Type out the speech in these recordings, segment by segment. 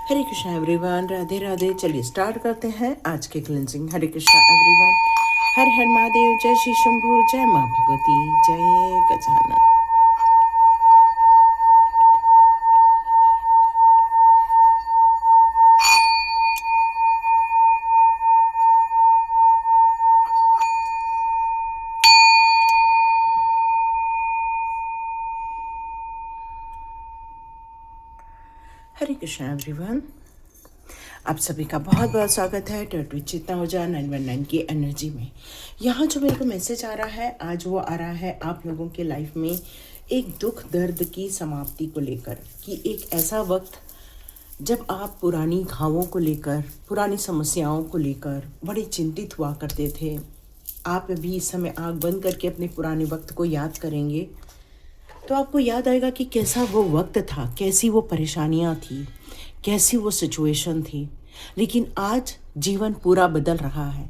हरे Krishna everyone, Radhe Radhe. चलिए start करते हैं आज के क्लिनजिंग। हरे कृष्णा एवरीवन, हर हर महादेव, जय श्री शंभू, जय माँ भगवती, जय गजानन। हरे कृष्णा एवरीवन, आप सभी का बहुत बहुत स्वागत है टर्ट विद चेतना ऊर्जा 919 की एनर्जी में। यहाँ जो मेरे को मैसेज आ रहा है आज, वो आ रहा है आप लोगों के लाइफ में एक दुख दर्द की समाप्ति को लेकर, कि एक ऐसा वक्त जब आप पुरानी घावों को लेकर, पुरानी समस्याओं को लेकर बड़े चिंतित हुआ करते थे। आप अभी इस समय आँख बंद करके अपने पुराने वक्त को याद करेंगे तो आपको याद आएगा कि कैसा वो वक्त था, कैसी वो परेशानियाँ थी, कैसी वो सिचुएशन थी। लेकिन आज जीवन पूरा बदल रहा है,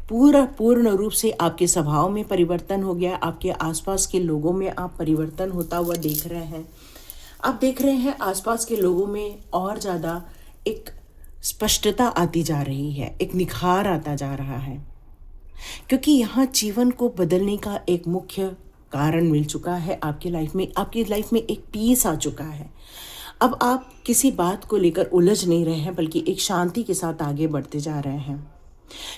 पूर्ण रूप से आपके स्वभाव में परिवर्तन हो गया। आपके आसपास के लोगों में आप परिवर्तन होता हुआ देख रहे हैं। आप देख रहे हैं आसपास के लोगों में और ज़्यादा एक स्पष्टता आती जा रही है, एक निखार आता जा रहा है, क्योंकि यहाँ जीवन को बदलने का एक मुख्य कारण मिल चुका है। आपकी लाइफ में एक पीस आ चुका है। अब आप किसी बात को लेकर उलझ नहीं रहे हैं, बल्कि एक शांति के साथ आगे बढ़ते जा रहे हैं,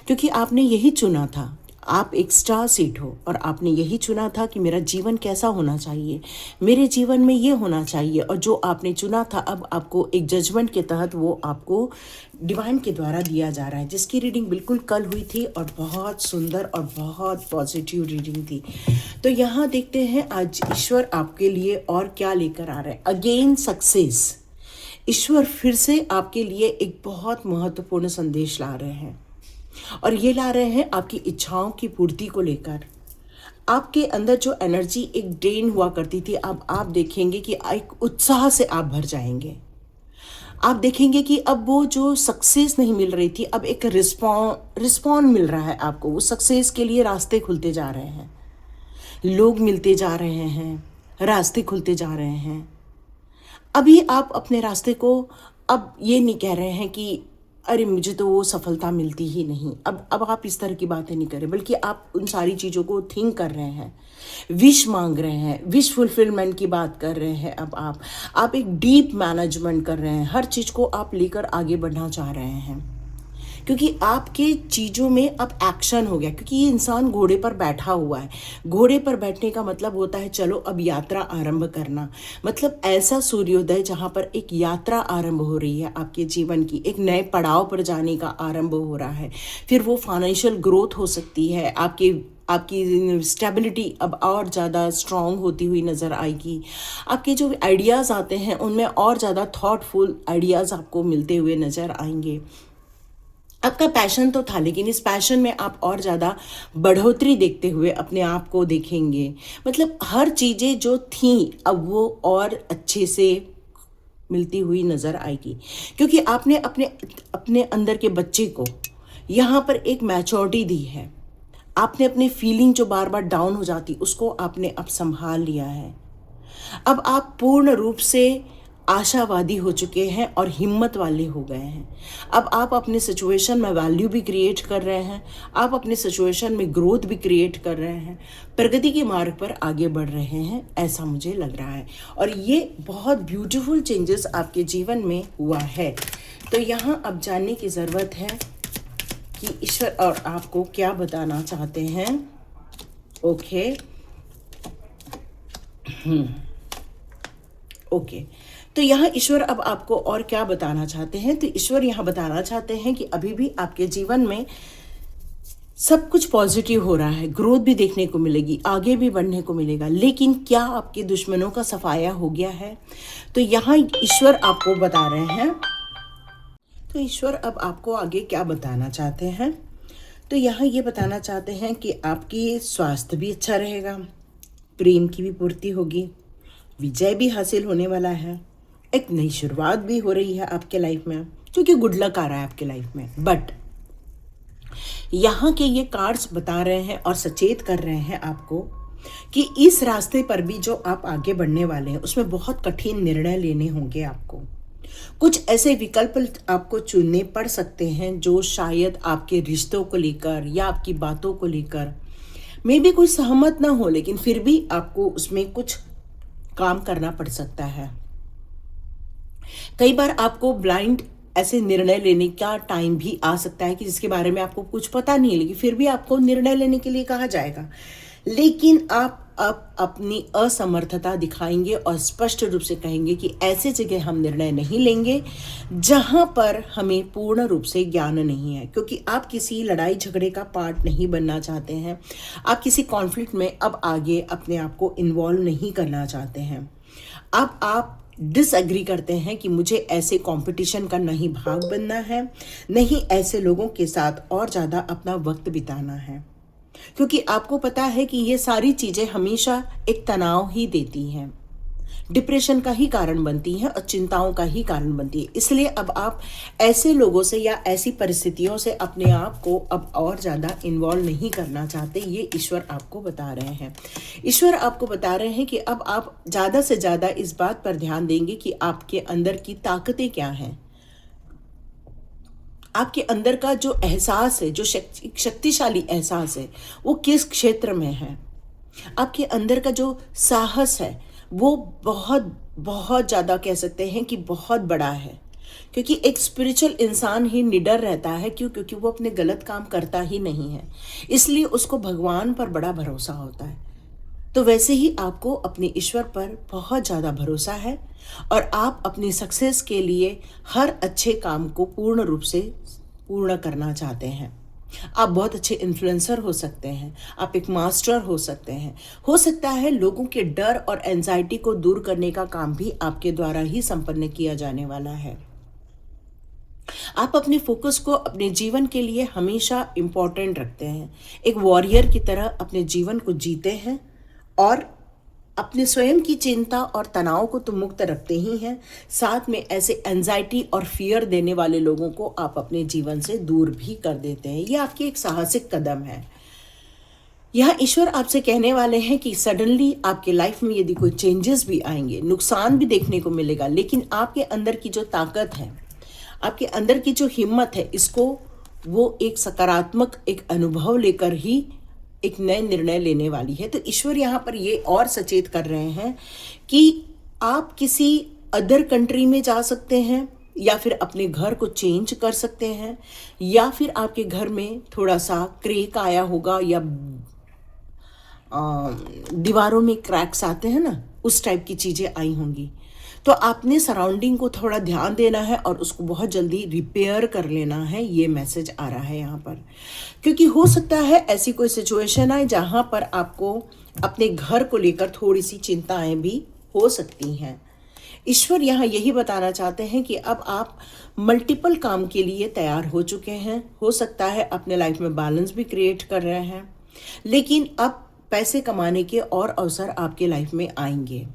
क्योंकि आपने यही चुना था। आप एक स्टार सीड हो और आपने यही चुना था कि मेरा जीवन कैसा होना चाहिए, मेरे जीवन में ये होना चाहिए। और जो आपने चुना था, अब आपको एक जजमेंट के तहत वो आपको डिवाइन के द्वारा दिया जा रहा है, जिसकी रीडिंग बिल्कुल कल हुई थी और बहुत सुंदर और बहुत पॉजिटिव रीडिंग थी। तो यहाँ देखते हैं आज ईश्वर आपके लिए और क्या लेकर आ रहे हैं। Again success. ईश्वर फिर से आपके लिए एक बहुत महत्वपूर्ण संदेश ला रहे हैं, और ये ला रहे हैं आपकी इच्छाओं की पूर्ति को लेकर। आपके अंदर जो एनर्जी एक ड्रेन हुआ करती थी, अब आप देखेंगे कि एक उत्साह से आप भर जाएंगे। आप देखेंगे कि अब वो जो सक्सेस नहीं मिल रही थी, अब एक रिस्पॉन्ड मिल रहा है आपको। वो सक्सेस के लिए रास्ते खुलते जा रहे हैं, लोग मिलते जा रहे हैं, रास्ते खुलते जा रहे हैं। अभी आप अपने रास्ते को अब ये नहीं कह रहे हैं कि अरे मुझे तो वो सफलता मिलती ही नहीं। अब आप इस तरह की बातें नहीं कर रहे, बल्कि आप उन सारी चीज़ों को थिंक कर रहे हैं, विश मांग रहे हैं, विश फुलफिलमेंट की बात कर रहे हैं। अब आप एक डीप मैनेजमेंट कर रहे हैं, हर चीज़ को आप लेकर आगे बढ़ना चाह रहे हैं, क्योंकि आपके चीज़ों में अब एक्शन हो गया। क्योंकि ये इंसान घोड़े पर बैठा हुआ है। घोड़े पर बैठने का मतलब होता है चलो अब यात्रा आरंभ करना, मतलब ऐसा सूर्योदय जहाँ पर एक यात्रा आरंभ हो रही है आपके जीवन की, एक नए पड़ाव पर जाने का आरंभ हो रहा है। फिर वो फाइनेंशियल ग्रोथ हो सकती है, आपकी स्टेबिलिटी अब और ज़्यादा स्ट्रॉन्ग होती हुई नज़र आएगी। आपके जो आइडियाज़ आते हैं उनमें और ज़्यादा थॉटफुल आइडियाज़ आपको मिलते हुए नज़र आएंगे। आपका पैशन तो था, लेकिन इस पैशन में आप और ज़्यादा बढ़ोतरी देखते हुए अपने आप को देखेंगे। मतलब हर चीज़ें जो थी अब वो और अच्छे से मिलती हुई नज़र आएगी, क्योंकि आपने अपने अंदर के बच्चे को यहाँ पर एक मैच्योरिटी दी है। आपने अपने फीलिंग जो बार बार डाउन हो जाती, उसको आपने अब संभाल लिया है। अब आप पूर्ण रूप से आशावादी हो चुके हैं और हिम्मत वाले हो गए हैं। अब आप अपने सिचुएशन में वैल्यू भी क्रिएट कर रहे हैं, आप अपने सिचुएशन में ग्रोथ भी क्रिएट कर रहे हैं, प्रगति के मार्ग पर आगे बढ़ रहे हैं, ऐसा मुझे लग रहा है। और ये बहुत ब्यूटीफुल चेंजेस आपके जीवन में हुआ है। तो यहाँ अब जानने की ज़रूरत है कि ईश्वर और आपको क्या बताना चाहते हैं। ओके। तो यहाँ ईश्वर अब आपको और क्या बताना चाहते हैं। तो ईश्वर यहाँ बताना चाहते हैं कि अभी भी आपके जीवन में सब कुछ पॉजिटिव हो रहा है, ग्रोथ भी देखने को मिलेगी, आगे भी बढ़ने को मिलेगा। लेकिन क्या आपके दुश्मनों का सफाया हो गया है? तो यहाँ ईश्वर आपको बता रहे हैं। तो ईश्वर अब आपको आगे क्या बताना चाहते हैं। तो यहाँ ये बताना चाहते हैं कि आपकी स्वास्थ्य भी अच्छा रहेगा, प्रेम की भी पूर्ति होगी, विजय भी हासिल होने वाला है, एक नई शुरुआत भी हो रही है आपके लाइफ में, क्योंकि गुड लक आ रहा है आपके लाइफ में। बट यहाँ के ये कार्ड्स बता रहे हैं और सचेत कर रहे हैं आपको कि इस रास्ते पर भी जो आप आगे बढ़ने वाले हैं उसमें बहुत कठिन निर्णय लेने होंगे आपको। कुछ ऐसे विकल्प आपको चुनने पड़ सकते हैं जो शायद आपके रिश्तों को लेकर या आपकी बातों को लेकर मे भी कोई सहमत ना हो, लेकिन फिर भी आपको उसमें कुछ काम करना पड़ सकता है। कई बार आपको ब्लाइंड ऐसे निर्णय लेने का टाइम भी आ सकता है कि जिसके बारे में आपको कुछ पता नहीं है, लेकिन फिर भी आपको निर्णय लेने के लिए कहा जाएगा, लेकिन आप अब अपनी असमर्थता दिखाएंगे और स्पष्ट रूप से कहेंगे कि ऐसे जगह हम निर्णय नहीं लेंगे जहां पर हमें पूर्ण रूप से ज्ञान नहीं है, क्योंकि आप किसी लड़ाई झगड़े का पार्ट नहीं बनना चाहते हैं। आप किसी कॉन्फ्लिक्ट में अब आगे अपने आप को इन्वॉल्व नहीं करना चाहते हैं। अब आप डिसएग्री करते हैं कि मुझे ऐसे कंपटीशन का नहीं भाग बनना है, नहीं ऐसे लोगों के साथ और ज़्यादा अपना वक्त बिताना है, क्योंकि आपको पता है कि ये सारी चीज़ें हमेशा एक तनाव ही देती हैं, डिप्रेशन का ही कारण बनती हैं और चिंताओं का ही कारण बनती है। इसलिए अब आप ऐसे लोगों से या ऐसी परिस्थितियों से अपने आप को अब और ज़्यादा इन्वॉल्व नहीं करना चाहते। ये ईश्वर आपको बता रहे हैं। ईश्वर आपको बता रहे हैं कि अब आप ज़्यादा से ज़्यादा इस बात पर ध्यान देंगे कि आपके अंदर की ताकतें क्या हैं, आपके अंदर का जो एहसास है, जो शक्तिशाली एहसास है, वो किस क्षेत्र में है। आपके अंदर का जो साहस है वो बहुत बहुत ज़्यादा कह सकते हैं कि बहुत बड़ा है, क्योंकि एक स्पिरिचुअल इंसान ही निडर रहता है। क्यों? क्योंकि वो अपने गलत काम करता ही नहीं है, इसलिए उसको भगवान पर बड़ा भरोसा होता है। तो वैसे ही आपको अपने ईश्वर पर बहुत ज़्यादा भरोसा है और आप अपनी सक्सेस के लिए हर अच्छे काम को पूर्ण रूप से पूर्ण करना चाहते हैं। आप बहुत अच्छे इन्फ्लुएंसर हो सकते हैं, आप एक मास्टर हो सकते हैं, हो सकता है लोगों के डर और एंजाइटी को दूर करने का काम भी आपके द्वारा ही संपन्न किया जाने वाला है। आप अपने फोकस को अपने जीवन के लिए हमेशा इम्पोर्टेंट रखते हैं, एक वॉरियर की तरह अपने जीवन को जीते हैं और अपने स्वयं की चिंता और तनाव को तो मुक्त रखते ही हैं, साथ में ऐसे एंजाइटी और फियर देने वाले लोगों को आप अपने जीवन से दूर भी कर देते हैं। यह आपकी एक साहसिक कदम है। यह ईश्वर आपसे कहने वाले हैं कि सडनली आपके लाइफ में यदि कोई चेंजेस भी आएंगे, नुकसान भी देखने को मिलेगा, लेकिन आपके अंदर की जो ताकत है, आपके अंदर की जो हिम्मत है, इसको वो एक सकारात्मक एक अनुभव लेकर ही एक नए निर्णय लेने वाली है। तो ईश्वर यहाँ पर ये और सचेत कर रहे हैं कि आप किसी अदर कंट्री में जा सकते हैं, या फिर अपने घर को चेंज कर सकते हैं, या फिर आपके घर में थोड़ा सा क्रैक आया होगा, या दीवारों में क्रैक्स आते हैं ना, उस टाइप की चीज़ें आई होंगी। तो आपने सराउंडिंग को थोड़ा ध्यान देना है और उसको बहुत जल्दी रिपेयर कर लेना है। ये मैसेज आ रहा है यहाँ पर, क्योंकि हो सकता है ऐसी कोई सिचुएशन आए जहाँ पर आपको अपने घर को लेकर थोड़ी सी चिंताएं भी हो सकती हैं। ईश्वर यहाँ यही बताना चाहते हैं कि अब आप मल्टीपल काम के लिए तैयार हो चुके हैं। हो सकता है अपने लाइफ में बैलेंस भी क्रिएट कर रहे हैं, लेकिन अब पैसे कमाने के और अवसर आपके लाइफ में आएंगे।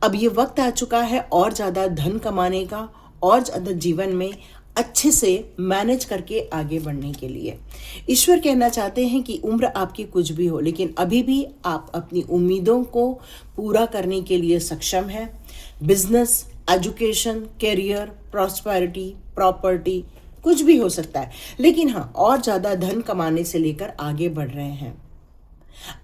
अब ये वक्त आ चुका है और ज़्यादा धन कमाने का, और ज़्यादा जीवन में अच्छे से मैनेज करके आगे बढ़ने के लिए। ईश्वर कहना चाहते हैं कि उम्र आपकी कुछ भी हो, लेकिन अभी भी आप अपनी उम्मीदों को पूरा करने के लिए सक्षम हैं। Business, education, career, prosperity, property, कुछ भी हो सकता है, लेकिन हाँ, और ज़्यादा धन कमाने से लेकर आगे बढ़ रहे हैं।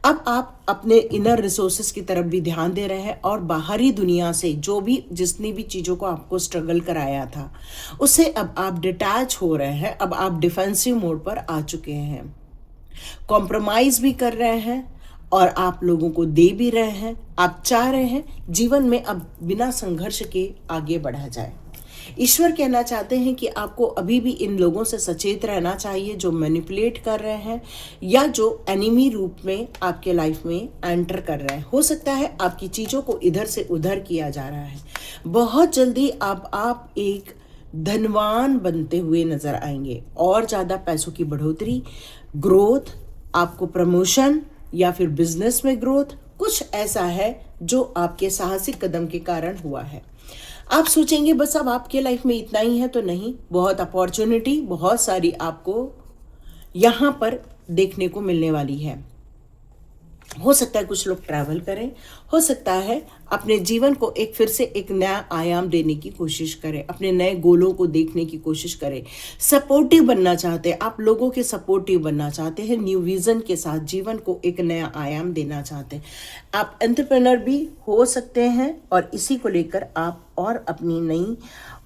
अब आप अपने इनर रिसोर्सेज की तरफ भी ध्यान दे रहे हैं और बाहरी दुनिया से जो भी जितनी भी चीज़ों को आपको स्ट्रगल कराया था, उससे अब आप डिटैच हो रहे हैं। अब आप डिफेंसिव मोड पर आ चुके हैं, कॉम्प्रोमाइज़ भी कर रहे हैं और आप लोगों को दे भी रहे हैं। आप चाह रहे हैं जीवन में अब बिना संघर्ष के आगे बढ़ा जाए। ईश्वर कहना चाहते हैं कि आपको अभी भी इन लोगों से सचेत रहना चाहिए जो मैनिपुलेट कर रहे हैं या जो एनिमी रूप में आपके लाइफ में एंटर कर रहे हैं। हो सकता है आपकी चीज़ों को इधर से उधर किया जा रहा है। बहुत जल्दी आप एक धनवान बनते हुए नजर आएंगे, और ज़्यादा पैसों की बढ़ोतरी, ग्रोथ, आपको प्रमोशन या फिर बिजनेस में ग्रोथ, कुछ ऐसा है जो आपके साहसिक कदम के कारण हुआ है। आप सोचेंगे बस अब आपके लाइफ में इतना ही है, तो नहीं, बहुत अपॉर्चुनिटी, बहुत सारी आपको यहाँ पर देखने को मिलने वाली है। हो सकता है कुछ लोग ट्रैवल करें, हो सकता है अपने जीवन को एक फिर से एक नया आयाम देने की कोशिश करें, अपने नए गोलों को देखने की कोशिश करें। सपोर्टिव बनना चाहते हैं आप, लोगों के सपोर्टिव बनना चाहते हैं, न्यू विजन के साथ जीवन को एक नया आयाम देना चाहते हैं। आप एंटरप्रेन्योर भी हो सकते हैं और इसी को लेकर आप और अपनी नई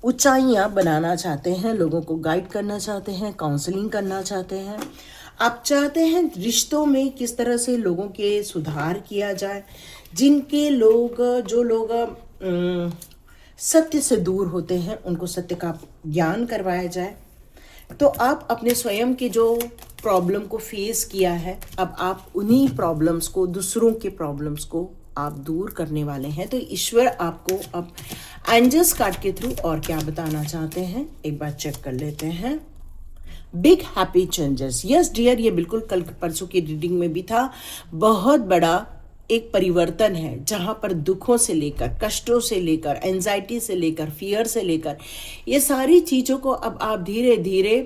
ऊंचाइयां बनाना चाहते हैं, लोगों को गाइड करना चाहते हैं, काउंसलिंग करना चाहते हैं। आप चाहते हैं रिश्तों में किस तरह से लोगों के सुधार किया जाए, जो लोग सत्य से दूर होते हैं उनको सत्य का ज्ञान करवाया जाए। तो आप अपने स्वयं के जो प्रॉब्लम को फेस किया है, अब आप उन्हीं प्रॉब्लम्स को, दूसरों के प्रॉब्लम्स को आप दूर करने वाले हैं। तो ईश्वर आपको अब एंजल्स कार्ड के थ्रू और क्या बताना चाहते हैं, एक बार चेक कर लेते हैं। Big happy changes, yes dear, ये बिल्कुल कल परसों की रीडिंग में भी था। बहुत बड़ा एक परिवर्तन है जहां पर दुखों से लेकर, कष्टों से लेकर, एंजाइटी से लेकर, फियर से लेकर, ये सारी चीज़ों को अब आप धीरे धीरे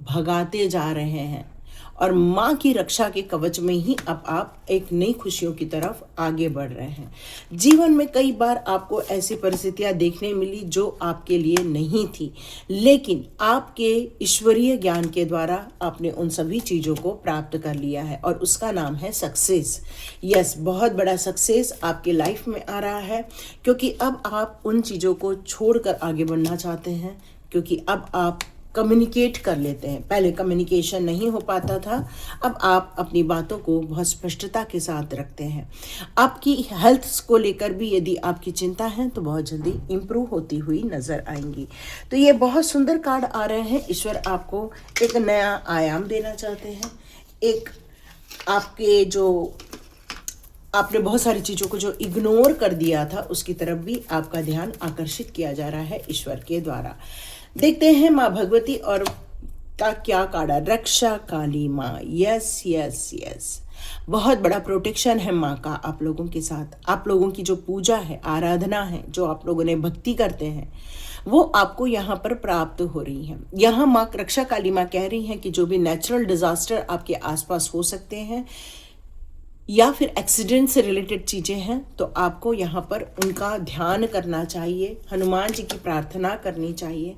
भगाते जा रहे हैं और माँ की रक्षा के कवच में ही अब आप एक नई खुशियों की तरफ आगे बढ़ रहे हैं। जीवन में कई बार आपको ऐसी परिस्थितियां देखने मिली जो आपके लिए नहीं थी, लेकिन आपके ईश्वरीय ज्ञान के द्वारा आपने उन सभी चीज़ों को प्राप्त कर लिया है और उसका नाम है सक्सेस। यस, बहुत बड़ा सक्सेस आपके लाइफ में आ रहा है, क्योंकि अब आप उन चीज़ों को छोड़कर आगे बढ़ना चाहते हैं, क्योंकि अब आप कम्युनिकेट कर लेते हैं। पहले कम्युनिकेशन नहीं हो पाता था, अब आप अपनी बातों को बहुत स्पष्टता के साथ रखते हैं। आपकी हेल्थ को लेकर भी यदि आपकी चिंता है तो बहुत जल्दी इम्प्रूव होती हुई नज़र आएंगी। तो ये बहुत सुंदर कार्ड आ रहे हैं। ईश्वर आपको एक नया आयाम देना चाहते हैं। एक आपके जो आपने बहुत सारी चीज़ों को जो इग्नोर कर दिया था उसकी तरफ भी आपका ध्यान आकर्षित किया जा रहा है ईश्वर के द्वारा। देखते हैं माँ भगवती और का क्या कार्ड है, रक्षा काली माँ। यस यस यस, बहुत बड़ा प्रोटेक्शन है माँ का आप लोगों के साथ। आप लोगों की जो पूजा है, आराधना है, जो आप लोगों ने भक्ति करते हैं, वो आपको यहाँ पर प्राप्त हो रही है। यहाँ माँ रक्षा काली माँ कह रही हैं कि जो भी नेचुरल डिजास्टर आपके आसपास हो सकते हैं या फिर एक्सीडेंट से रिलेटेड चीज़ें हैं, तो आपको यहाँ पर उनका ध्यान करना चाहिए, हनुमान जी की प्रार्थना करनी चाहिए।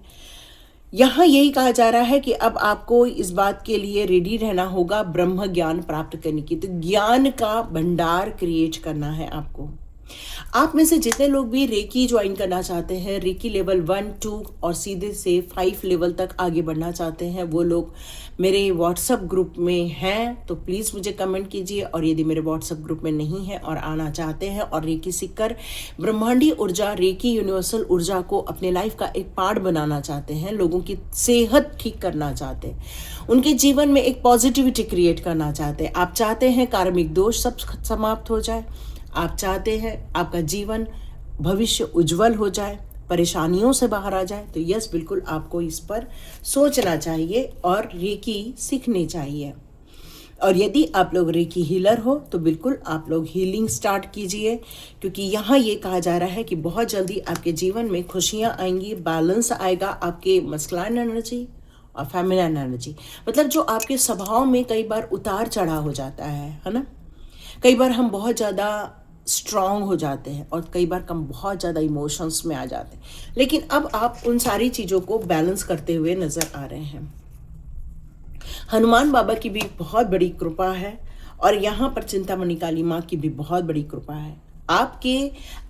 यहाँ यही कहा जा रहा है कि अब आपको इस बात के लिए रेडी रहना होगा ब्रह्म ज्ञान प्राप्त करने की। तो ज्ञान का भंडार क्रिएट करना है आपको। आप में से जितने लोग भी रेकी ज्वाइन करना चाहते हैं, रेकी लेवल 1, 2 और सीधे से 5 लेवल तक आगे बढ़ना चाहते हैं, वो लोग मेरे व्हाट्सएप ग्रुप में हैं तो प्लीज़ मुझे कमेंट कीजिए। और यदि मेरे व्हाट्सएप ग्रुप में नहीं है और आना चाहते हैं और रेकी सीखकर ब्रह्मांडी ऊर्जा, रेकी यूनिवर्सल ऊर्जा को अपने लाइफ का एक पार्ट बनाना चाहते हैं, लोगों की सेहत ठीक करना चाहते हैं, उनके जीवन में एक पॉजिटिविटी क्रिएट करना चाहते हैं, आप चाहते हैं कार्मिक दोष सब समाप्त हो जाए, आप चाहते हैं आपका जीवन भविष्य उज्जवल हो जाए, परेशानियों से बाहर आ जाए, तो यस बिल्कुल आपको इस पर सोचना चाहिए और रेकी सीखनी चाहिए। और यदि आप लोग रेकी हीलर हो तो बिल्कुल आप लोग हीलिंग स्टार्ट कीजिए, क्योंकि यहाँ ये कहा जा रहा है कि बहुत जल्दी आपके जीवन में खुशियाँ आएंगी, बैलेंस आएगा आपके मस्कुलिन एनर्जी और फेमिनिन एनर्जी। मतलब जो आपके स्वभाव में कई बार उतार चढ़ाव हो जाता है ना, कई बार हम बहुत ज़्यादा स्ट्रांग हो जाते हैं और कई बार हम बहुत ज़्यादा इमोशंस में आ जाते हैं, लेकिन अब आप उन सारी चीज़ों को बैलेंस करते हुए नज़र आ रहे हैं। हनुमान बाबा की भी बहुत बड़ी कृपा है और यहाँ पर चिंतामणि काली माँ की भी बहुत बड़ी कृपा है। आपके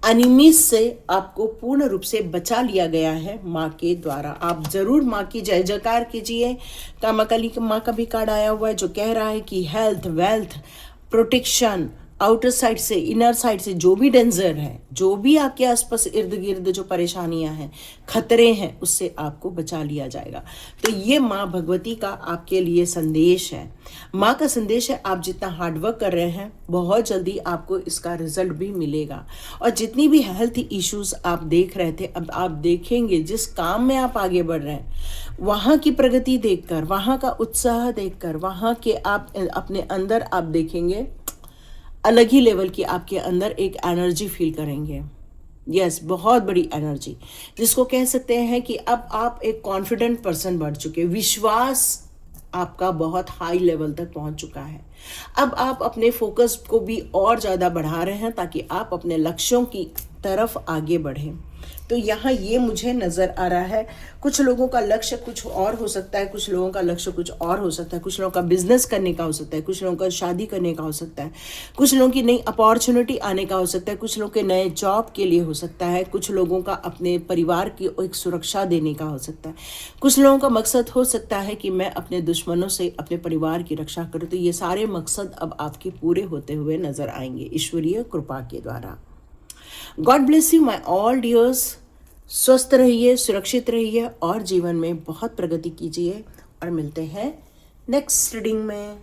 एनिमीज से आपको पूर्ण रूप से बचा लिया गया है माँ के द्वारा। आप ज़रूर माँ की जय जयकार कीजिए। कामाकाली माँ का भी कार्ड आया हुआ है जो कह रहा है कि health, wealth, protection, outer side से, इनर साइड से जो भी डेंजर है, जो भी आपके आसपास इर्द गिर्द जो परेशानियां हैं, खतरे हैं, उससे आपको बचा लिया जाएगा। तो ये माँ भगवती का आपके लिए संदेश है। माँ का संदेश है, आप जितना हार्डवर्क कर रहे हैं बहुत जल्दी आपको इसका रिजल्ट भी मिलेगा। और जितनी भी हेल्थ इश्यूज आप देख रहे थे, अब आप देखेंगे जिस काम में आप आगे बढ़ रहे हैं, वहाँ की प्रगति देखकर, वहाँ का उत्साह देखकर, वहाँ के आप अपने अंदर आप देखेंगे अलग ही लेवल की आपके अंदर एक एनर्जी फील करेंगे। यस, बहुत बड़ी एनर्जी, जिसको कह सकते हैं कि अब आप एक कॉन्फिडेंट पर्सन बन चुके, विश्वास आपका बहुत हाई लेवल तक पहुंच चुका है। अब आप अपने फोकस को भी और ज़्यादा बढ़ा रहे हैं ताकि आप अपने लक्ष्यों की तरफ आगे बढ़ें। तो यहाँ ये मुझे नज़र आ रहा है, कुछ लोगों का लक्ष्य कुछ और हो सकता है, कुछ लोगों का लक्ष्य कुछ और हो सकता है, कुछ लोगों का बिजनेस करने का हो सकता है, कुछ लोगों का शादी करने का हो सकता है, कुछ लोगों की नई अपॉर्चुनिटी आने का हो सकता है, कुछ लोगों के नए जॉब के लिए हो सकता है, कुछ लोगों का अपने परिवार की एक सुरक्षा देने का हो सकता है, कुछ लोगों का मकसद हो सकता है कि मैं अपने दुश्मनों से अपने परिवार की रक्षा करूँ। तो ये सारे मकसद अब आपके पूरे होते हुए नजर आएंगे ईश्वरीय कृपा के द्वारा। God bless you my all dears. स्वस्थ रहिए, सुरक्षित रहिए और जीवन में बहुत प्रगति कीजिए और मिलते हैं नेक्स्ट रीडिंग में।